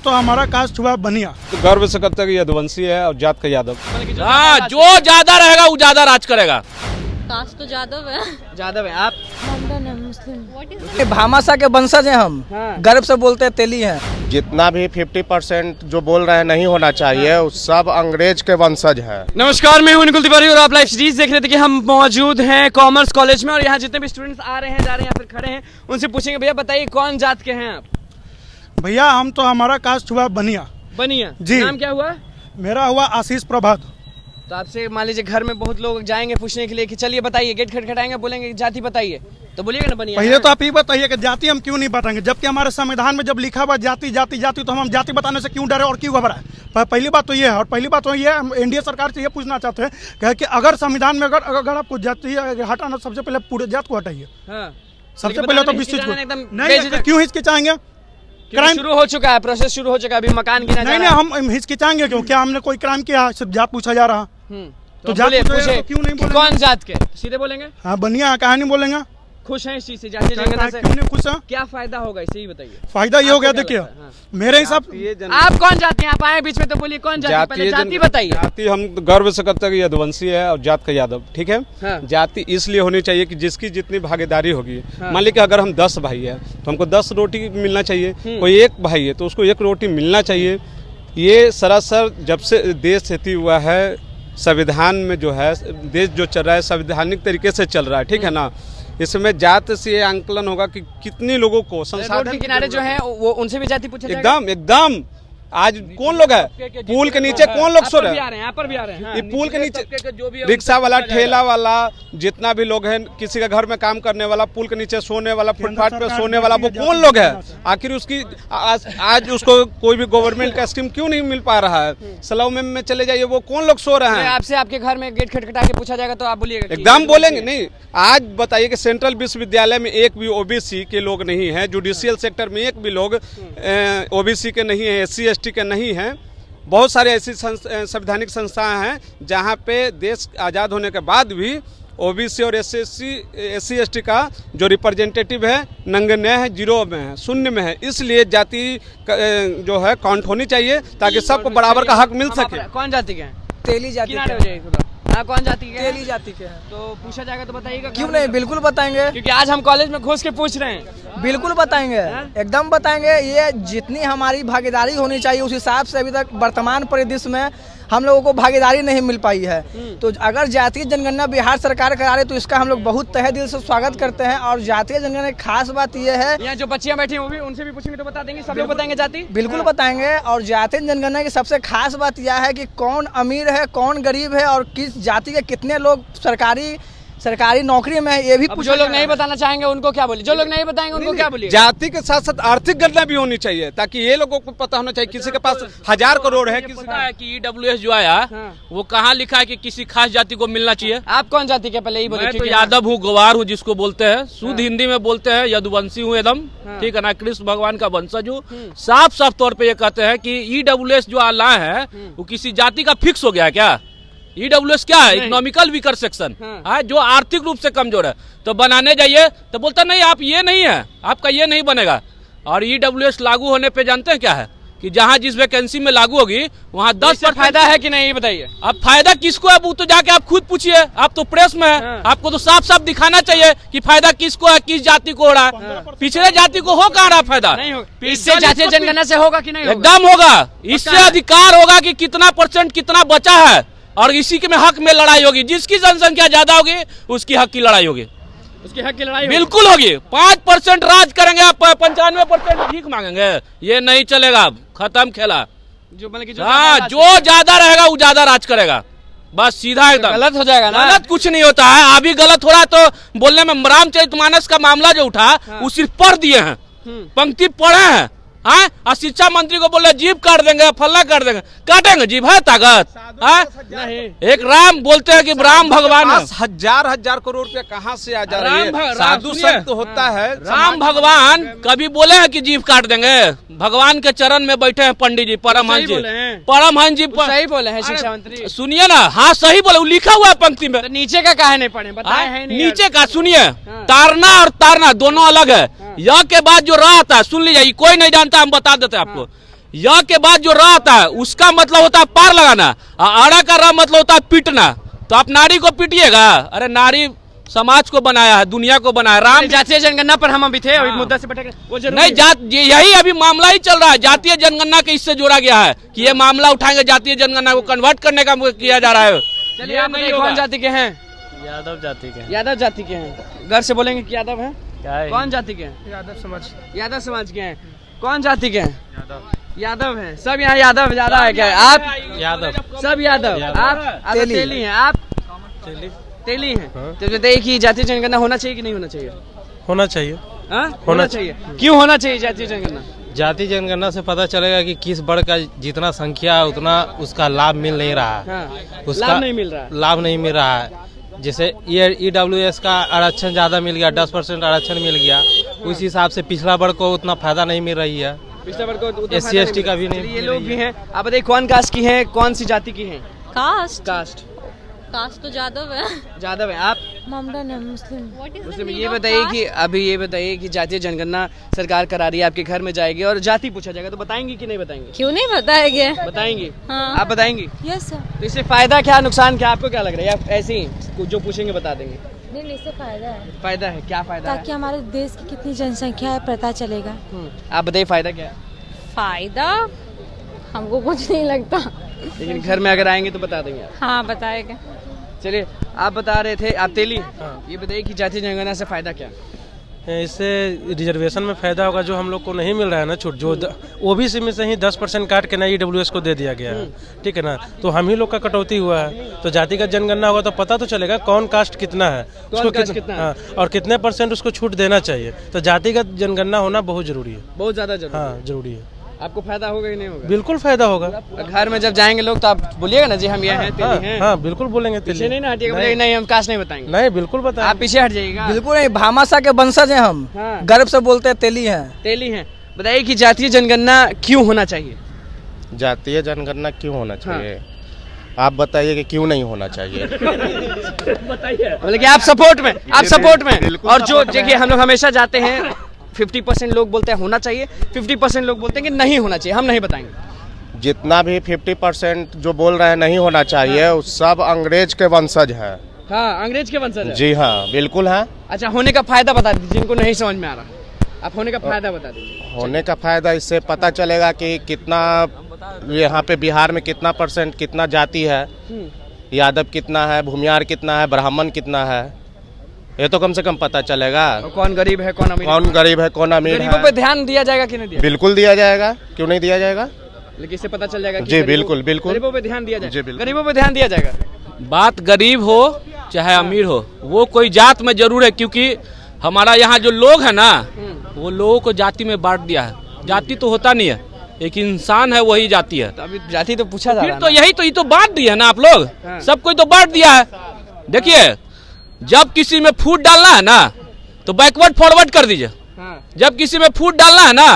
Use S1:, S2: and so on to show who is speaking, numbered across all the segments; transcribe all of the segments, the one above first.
S1: तो हमारा कास्ट हुआ बनिया।
S2: तो गर्व से करते हैं कि यदुवंशी है और जात का यादव।
S3: हाँ, जो ज्यादा रहेगा वो ज्यादा राज करेगा।
S4: कास्ट तो जादव है।
S5: जादव है। आप
S4: मंडन है, मुस्लिम।
S5: भामाशाह के वंशज हैं हम। गर्व से बोलते हैं तेली हैं।
S6: जितना भी 50% जो बोल रहे हैं नहीं होना चाहिए, उस सब अंग्रेज के वंशज है।
S7: नमस्कार, मैं हूं निकुल तिवारी और आप लाइव सीरीज देख रहे थे कि हम मौजूद हैं कॉमर्स कॉलेज में और यहाँ जितने भी स्टूडेंट्स आ रहे हैं, जा रहे हैं या फिर खड़े हैं, उनसे पूछेंगे भैया बताइए कौन जात के हैं आप?
S1: भैया हम तो हमारा कास्ट हुआ बनिया।
S7: बनिया
S1: जी।
S7: नाम क्या हुआ?
S1: मेरा हुआ आशीष प्रभात।
S7: तो आपसे मान लीजिए घर में बहुत लोग जाएंगे पूछने के लिए कि चलिए बताइए, गेट खटखटाएंगे, बोलेंगे जाति बताइए, तो बोलिएगा ना बनिया।
S1: पहले तो आप ये बताइए कि जाति हम क्यों नहीं बताएंगे, जबकि हमारे संविधान में जब लिखा हुआ जाति जाति जाति, तो हम जाति बताने से क्यों डरे और क्यों घबराए? पहली बात तो ये है। और पहली बात तो ये है, हम एनडीए सरकार से ये पूछना चाहते हैं कि अगर संविधान में अगर आपको जाति हटाना, सबसे पहले पूरे जात को हटाइए। सबसे पहले तो विस्तृत नहीं, क्यों हिचकिचाएंगे?
S7: क्राइम शुरू हो चुका है, प्रोसेस शुरू हो चुका है, अभी मकान गिना
S1: नहीं, हम हिचकिचाएंगे क्यों? क्या हमने कोई क्राइम किया? सिर्फ जात पूछा जा रहा।
S7: तो जात पूछे,
S1: क्यों नहीं बोलेंगे?
S7: कौन जात के सीधे बोलेंगे?
S1: हाँ, बनिया। कहा नहीं बोलेंगे?
S7: खुश हैं इस चीज से, जाति जनगणना से?
S1: क्यों नहीं खुश है?
S7: क्या फायदा होगा इससे, ही बताइए।
S1: फायदा ये हो गया, देखिए मेरे हिसाब।
S7: आप कौन जाति हैं? आप आए बीच में तो बोलिए कौन जाति, पहले जाति बताइए।
S2: जाति हम गर्व से करते हैं कि यदुवंशी है और जात का यादव। ठीक है। जाति इसलिए होनी चाहिए कि जिसकी जितनी भागीदारी होगी। मान लीजिए अगर हम 10 भाई है तो हमको 10 रोटी मिलना चाहिए। कोई एक भाई है तो उसको 1 रोटी मिलना चाहिए। ये सरासर जब से देश स्थिति हुआ है, संविधान में जो है देश जो चल रहा है संवैधानिक तरीके से चल रहा है। ठीक है ना। इसमें जात से ये आंकलन होगा कि कितनी लोगों को संसाधन के
S7: किनारे जो है वो उनसे भी जाति पूछा
S2: एकदम आज कौन लोग है पुल के नीचे, कौन लोग सो रहे हैं?
S7: यहाँ पर भी आ रहे हैं।
S2: ये पुल के नीचे रिक्शा वाला, ठेला वाला, जितना भी लोग हैं, किसी का घर में काम करने वाला, पुल के नीचे सोने वाला, फुटपाथ पे सोने वाला, वो कौन लोग है? आखिर उसकी आज उसको कोई भी गवर्नमेंट का स्कीम क्यों नहीं मिल पा रहा है? सलाव में चले जाइए, वो कौन लोग सो रहे हैं?
S7: आपसे आपके घर में गेट खटखटा के पूछा जाएगा तो आप बोलिएगा?
S2: एकदम बोलेंगे। नहीं, आज बताइए कि सेंट्रल विश्वविद्यालय में एक भी ओबीसी के लोग नहीं है, जुडिशियल सेक्टर में एक भी लोग ओबीसी के नहीं है, SC ST के नहीं हैं। बहुत सारे ऐसी संवैधानिक संस्थाएं हैं जहां पे देश आज़ाद होने के बाद भी ओबीसी और SC ST का जो रिप्रेजेंटेटिव है नंगन्य है, 0 में है, 0 में है। इसलिए जाति जो है काउंट होनी चाहिए ताकि सबको बराबर का हक मिल सके।
S7: कौन जाति के हैं?
S5: तेली जाति
S7: कौन जाति के?
S5: तेली जाति के हैं।
S7: तो पूछा जाएगा तो बताइएगा?
S5: क्यों नहीं, बिल्कुल बताएंगे।
S7: क्योंकि आज हम कॉलेज में घुस के पूछ रहे हैं।
S5: बिल्कुल बताएंगे, एकदम बताएंगे। ये जितनी हमारी भागीदारी होनी चाहिए उस हिसाब से अभी तक वर्तमान परिदृश्य में हम लोगों को भागीदारी नहीं मिल पाई है। तो अगर जातीय जनगणना बिहार सरकार करा रही तो इसका हम लोग बहुत तहे दिल से स्वागत करते हैं। और जातीय जनगणना की खास बात यह है,
S7: यहाँ जो बच्चियां बैठी हैं वो भी, उनसे भी पूछेंगे तो बता देंगे, सब लोग बताएंगे जाति?
S5: बिल्कुल बताएंगे। और जातीय जनगणना की सबसे खास बात यह है कि कौन अमीर है, कौन गरीब है और किस जाति के कितने लोग सरकारी नौकरी में है, ये भी
S7: जो लोग नहीं बताना चाहेंगे उनको क्या बोले? जो लोग नहीं बताएंगे उनको क्या बोलिए?
S2: जाति के साथ साथ आर्थिक गणना भी होनी चाहिए ताकि ये लोगों को पता होना चाहिए। किसी के पास 1000 करोड़ है, किसी
S3: पता है कि EWS जो आया वो कहाँ लिखा है कि किसी खास जाति को मिलना चाहिए?
S7: आप कौन जाति के? पहले ही बोले।
S3: मैं तो यादव हूँ, गवार हूँ, जिसको बोलते हैं, शुद्ध हिंदी में बोलते हैं यदुवंशी हूँ एकदम। ठीक है ना। कृष्ण भगवान का वंशज हूँ। साफ साफ तौर पे ये कहते हैं कि EWS जो आला है वो किसी जाति का फिक्स हो गया है क्या? EWS क्या है? इकोनॉमिकल वीकर सेक्शन है, जो आर्थिक रूप से कमजोर है। तो बनाने जाइए तो बोलता नहीं, आप ये नहीं है, आपका ये नहीं बनेगा। और EWS लागू होने पे जानते हैं क्या है कि जहां जिस वैकेंसी में लागू होगी वहां 10%
S7: फायदा है कि नहीं, ये बताइए।
S3: अब फायदा किसको है? वो तो जाके आप खुद पूछिए, आप तो प्रेस में है। आपको तो साफ साफ दिखाना चाहिए कि फायदा किसको है, किस जाति को हो रहा है। पिछले जाति को हो कहाँ रहा फायदा?
S7: नहीं होगा। इससे जातीय जनगणना से होगा कि नहीं?
S3: एकदम होगा। इससे अधिकार होगा कि कितना % कितना बचा है और इसी के में हक में लड़ाई होगी। जिसकी जनसंख्या ज्यादा होगी उसकी हक की लड़ाई होगी,
S7: उसकी हक की लड़ाई
S3: बिल्कुल होगी। 5% राज करेंगे आप, 95% भीख मांगेंगे, ये नहीं चलेगा। खत्म खेला।
S7: जो
S3: ज्यादा रहेगा वो ज्यादा राज करेगा, बस सीधा एकदम।
S7: गलत हो जाएगा ना?
S3: गलत कुछ नहीं होता है। अभी गलत हो रहा है तो बोलने में रामचरितमानस का मामला जो उठा वो सिर्फ पढ़ दिए हैं, पंक्ति पढ़े हैं। हाँ, और शिक्षा मंत्री को बोले जीभ काट देंगे, फल्ला काट देंगे। काटेंगे जीभ? है ताकत? एक राम बोलते हैं कि राम भगवान है।
S2: 1000 करोड़ रुपया कहाँ से आ जा रही है? साधु संत होता है।
S3: राम भगवान कभी बोले हैं कि जीभ काट देंगे? भगवान के चरण में बैठे हैं पंडित जी, परमहंस जी। परमहंस जी
S7: सही बोले हैं शिक्षा मंत्री।
S3: सुनिए ना, हाँ सही बोले, लिखा हुआ है पंक्ति में।
S7: नीचे का काहे नहीं पढ़े? बताए है नहीं।
S3: नीचे का सुनिए, तारना और तारना दोनों अलग है। यह के बाद जो रहा था सुन लीजिए, कोई नहीं जानता, हम बता देते हैं आपको। य के बाद जो र आता है उसका मतलब होता है पार लगाना, आड़ा का र मतलब होता है पीटना। तो आप नारी को पीटिएगा? अरे नारी समाज को बनाया है, दुनिया को बनाया। राम
S7: जातीय जनगणना पर हम अभी थे, अभी मुद्दा से भटक वो जरूरी
S3: नहीं, जात यही अभी मामला ही चल रहा है। जातीय जनगणना के इससे जोड़ा गया है कि ये मामला उठाएंगे, जातीय जनगणना को कन्वर्ट करने का किया जा रहा है।
S7: चलिए आप बताइए कौन जाति के हैं?
S8: यादव जाति के।
S7: यादव जाति के हैं। घर से बोलेंगे कि यादव हैं?
S8: क्या है?
S7: कौन जाति के हैं?
S5: यादव समाज।
S7: यादव समाज के हैं। कौन जाति के हैं? यादव हैं। सब यहाँ यादव ज्यादा है क्या? आप
S8: यादव।
S7: सब यादव। आप तेली हैं। आप तेली हैं। तो बताइए कि जातीय जनगणना होना चाहिए कि नहीं होना चाहिए?
S8: होना चाहिए।
S7: हाँ? होना चाहिए। क्यों होना चाहिए जातीय जनगणना?
S8: जाति जनगणना से पता चलेगा कि किस वर्ग का जितना संख्या है उतना उसका लाभ मिल नहीं रहा है।
S7: हाँ।
S8: उसका
S7: लाभ नहीं मिल रहा है।
S8: लाभ नहीं मिल रहा है। जैसे EWS का आरक्षण ज्यादा मिल गया, 10% आरक्षण मिल गया, उस हिसाब से पिछड़ा वर्ग को उतना फायदा नहीं मिल रही है।
S7: पिछड़ा वर्ग को उतना
S8: SC
S7: फायदा
S8: ST
S7: नहीं
S8: का भी
S7: मिल रहा।
S8: नहीं
S7: ये
S8: मिल
S7: लोग
S8: रही
S7: भी
S8: है।
S7: हैं। आप बताइए कौन कास्ट की हैं, कौन सी जाति की हैं?
S4: कास्ट
S7: कास्ट
S4: कास्ट तो जादव है।
S7: जादव है। आप
S4: ममडन है मुस्लिम।
S7: मुस्लिम। ये बताइए कि अभी ये बताइए कि जातीय जनगणना सरकार करा रही है, आपके घर में जाएगी और जाति पूछा जाएगा, तो बताएंगे कि नहीं बताएंगे?
S4: क्यों नहीं बताएंगे?
S7: बताएंगे।
S4: हाँ।
S7: आप बताएंगे?
S4: Yes sir.
S7: तो इससे फायदा क्या नुकसान क्या आपको क्या लग रहा है, या ऐसे ही जो पूछेंगे बता देंगे?
S4: नहीं, इससे फायदा है
S7: फायदा है। क्या फायदा है?
S4: ताकि हमारे देश की कितनी जनसंख्या है पता चलेगा।
S7: आप बताइए फायदा क्या है?
S4: फायदा हमको कुछ नहीं लगता,
S7: लेकिन घर में अगर आएंगे तो बता देंगे आप।
S4: हाँ बताएगा।
S7: चलिए आप बता रहे थे, आप तेली। ये बताइए कि जातीय जनगणना से फायदा क्या?
S8: इससे रिजर्वेशन में फायदा होगा, जो हम लोग को नहीं मिल रहा है ना छूट, जो OBC में से ही 10% काट के ना EWS को दे दिया गया है, ठीक है ना। तो हम ही लोग का कटौती हुआ है। तो जातिगत जनगणना होगा तो पता तो चलेगा कौन कास्ट कितना है, उसको
S7: कितना है?
S8: हाँ, और कितने % उसको छूट देना चाहिए। तो जातिगत जनगणना होना बहुत जरूरी है।
S7: बहुत ज्यादा जरूरी।
S8: हाँ जरूरी है।
S7: आपको फायदा होगा कि नहीं होगा?
S8: बिल्कुल फायदा होगा।
S7: घर में जब जाएंगे लोग तो आप बोलिएगा ना जी हम ये हैं, तेली हैं।
S8: हाँ बिल्कुल बोलेंगे।
S7: पीछे नहीं ना हटिएगा, बोलिएगा नहीं हम कास्ट नहीं बताएंगे।
S8: नहीं बिल्कुल बताएं।
S7: आप पीछे हट जाइएगा।
S5: बिल्कुल नहीं, भामाशाह के वंशज हैं हम।
S7: हाँ।
S5: गर्व से बोलते हैं तेली हैं।
S7: तेली हैं। बताइए कि जातीय जनगणना क्यों होना चाहिए?
S6: जातीय जनगणना क्यों होना चाहिए? आप बताइए कि क्यों नहीं होना चाहिए।
S7: बताइए। मतलब कि आप सपोर्ट में, आप सपोर्ट में।
S6: बिल्कुल
S7: और जो
S6: support में
S7: देखिए हम लोग हमेशा जाते हैं, 50% लोग बोलते हैं होना चाहिए, 50% लोग बोलते हैं कि नहीं होना चाहिए। हम नहीं बताएंगे।
S6: जितना भी 50% जो बोल रहे हैं नहीं होना चाहिए, वो सब अंग्रेज के वंशज है।
S7: हाँ, अंग्रेज के वंशज है।
S6: जी हाँ बिल्कुल है।
S7: अच्छा, होने का फायदा बता दीजिए जिनको नहीं समझ में आ रहा। आप होने का फायदा बता दीजिए।
S6: होने का फायदा इससे पता चलेगा कि कितना यहाँ पे बिहार में कितना % कितना जाति है, यादव कितना है, भूमियार कितना है, ब्राह्मण कितना है, ये तो कम से कम पता चलेगा।
S7: और कौन गरीब है, कौन अमीर,
S6: कौन गरीब है, कौन अमीर
S7: गरीबों
S6: है।
S7: पे ध्यान दिया जाएगा कि नहीं दिया?
S6: बिल्कुल दिया जाएगा, क्यों नहीं दिया जाएगा।
S7: लेकिन इससे पता चल जाएगा कि
S6: जी बिल्कुल बिल्कुल।
S7: गरीबों पे ध्यान दिया
S6: जी,
S7: जाएगा।
S6: बिल्कुल।
S7: गरीबों पे ध्यान दिया जाएगा।
S3: बात गरीब हो चाहे अमीर हो, वो कोई जात में जरूर है, क्योंकि हमारा यहाँ जो लोग है ना, वो लोगों को जाति में बांट दिया है। जाति तो होता नहीं है, एक इंसान है वही जाति है।
S7: तो अभी जाति तो पूछा जा
S3: फिर
S7: रहा है
S3: तो
S7: ना।
S3: यही तो ये तो बांट दिया है ना आप लोग,
S7: हाँ।
S3: सब कोई तो बांट दिया है। देखिए, जब किसी में फूट डालना है ना तो बैकवर्ड फॉरवर्ड कर दीजिए,
S7: हाँ।
S3: जब किसी में फूट डालना है ना,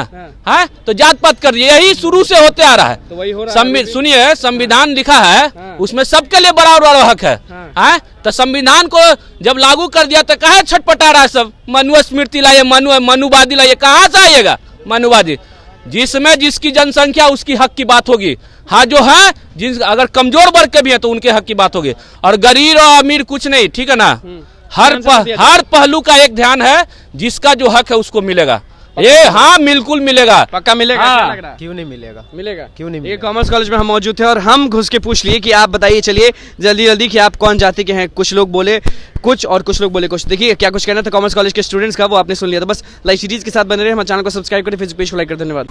S7: हाँ।
S3: है तो जात पात कर दीजिए। यही शुरू से होते आ रहा है।
S7: तो वही हो रहा है।
S3: सुनिए, संविधान लिखा है,
S7: हाँ।
S3: उसमें सबके लिए बराबर हक है। हैं? तो संविधान को जब लागू कर दिया तो कहाँ छटपटा रहा है सब? मनुस्मृति लाइए, मनुवादी लाइए, कहाँ से आइएगा मनुवादी? जिसमें जिसकी जनसंख्या उसकी हक की बात होगी। हाँ, जो है जिस अगर कमजोर वर्ग के भी है तो उनके हक की बात होगी, और गरीब और अमीर कुछ नहीं, ठीक है ना। हर पहलू का एक ध्यान है, जिसका जो हक है उसको मिलेगा। ये हाँ बिल्कुल मिलेगा,
S7: पक्का मिलेगा।
S3: हाँ।
S7: क्या लग रहा है?
S8: क्यों नहीं मिलेगा?
S7: मिलेगा।
S8: क्यों नहीं
S7: ये कॉमर्स कॉलेज में हम मौजूद थे और हम घुस के पूछ लिए कि आप बताइए, चलिए जल्दी जल्दी, कि आप कौन जाति के हैं। कुछ लोग बोले कुछ और कुछ लोग बोले कुछ। देखिए क्या कुछ कहना था कॉमर्स कॉलेज के स्टूडेंट्स का, वो आपने सुन लिया। तो बस लाइव सीरीज के साथ बने रहे, हमारे चैनल को सब्सक्राइब करें, फेसबुक पेज को लाइक कर। धन्यवाद।